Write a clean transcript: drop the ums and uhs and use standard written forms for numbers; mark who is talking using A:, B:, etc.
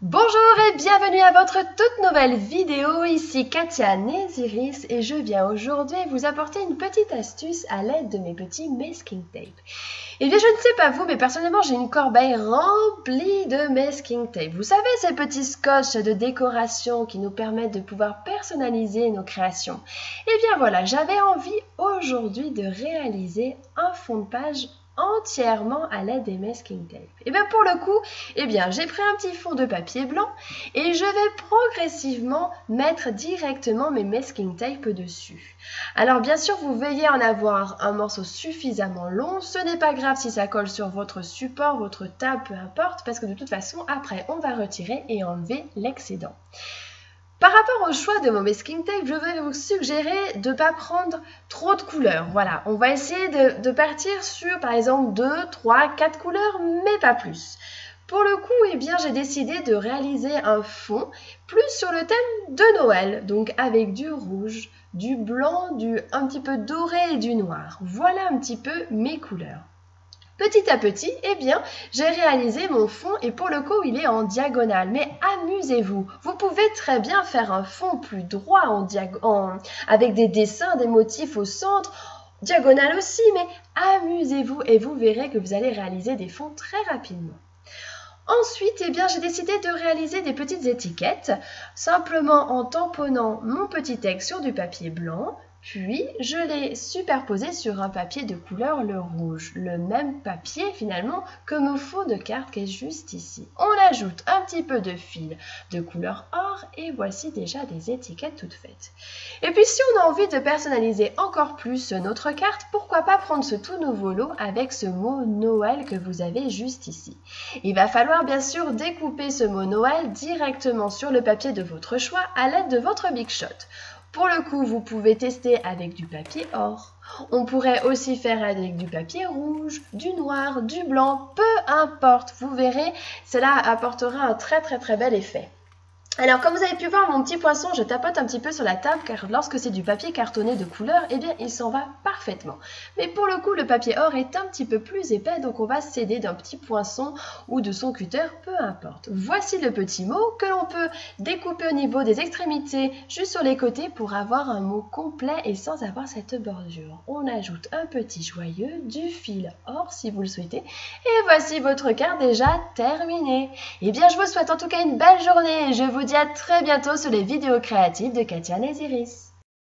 A: Bonjour et bienvenue à votre toute nouvelle vidéo, ici Katia Néziris et je viens aujourd'hui vous apporter une petite astuce à l'aide de mes petits masking tape. Et bien je ne sais pas vous, mais personnellement j'ai une corbeille remplie de masking tape. Vous savez, ces petits scotch de décoration qui nous permettent de pouvoir personnaliser nos créations. Et bien voilà, j'avais envie aujourd'hui de réaliser un fond de page entièrement à l'aide des masking tape. Et bien pour le coup, j'ai pris un petit fond de papier blanc et je vais progressivement mettre directement mes masking tape dessus. Alors bien sûr, vous veillez à en avoir un morceau suffisamment long. Ce n'est pas grave si ça colle sur votre support, votre table, peu importe, parce que de toute façon, après, on va retirer et enlever l'excédent. Par rapport au choix de mon masking tape, je vais vous suggérer de ne pas prendre trop de couleurs. Voilà, on va essayer de partir sur par exemple 2, 3, 4 couleurs, mais pas plus. Pour le coup, j'ai décidé de réaliser un fond plus sur le thème de Noël, donc avec du rouge, du blanc, un petit peu doré et du noir. Voilà un petit peu mes couleurs. Petit à petit, j'ai réalisé mon fond et pour le coup, il est en diagonale. Mais amusez-vous, vous pouvez très bien faire un fond plus droit avec des dessins, des motifs au centre, diagonale aussi, mais amusez-vous et vous verrez que vous allez réaliser des fonds très rapidement. Ensuite, j'ai décidé de réaliser des petites étiquettes, simplement en tamponnant mon petit texte sur du papier blanc. Puis, je l'ai superposé sur un papier de couleur le rouge, le même papier finalement que mon fond de carte qui est juste ici. On ajoute un petit peu de fil de couleur or et voici déjà des étiquettes toutes faites. Et puis, si on a envie de personnaliser encore plus notre carte, pourquoi pas prendre ce tout nouveau lot avec ce mot Noël que vous avez juste ici. Il va falloir bien sûr découper ce mot Noël directement sur le papier de votre choix à l'aide de votre Big Shot. Pour le coup, vous pouvez tester avec du papier or. On pourrait aussi faire avec du papier rouge, du noir, du blanc, peu importe. Vous verrez, cela apportera un très bel effet. Alors, comme vous avez pu voir, mon petit poinçon, je tapote un petit peu sur la table car lorsque c'est du papier cartonné de couleur, il s'en va parfaitement. Mais pour le coup, le papier or est un petit peu plus épais, donc on va s'aider d'un petit poinçon ou de son cutter, peu importe. Voici le petit mot que l'on peut découper au niveau des extrémités, juste sur les côtés pour avoir un mot complet et sans avoir cette bordure. On ajoute un petit joyeux, du fil or si vous le souhaitez, et voici votre carte déjà terminée. Je vous souhaite en tout cas une belle journée et je vous dis à très bientôt sur les vidéos créatives de Katia Néziris.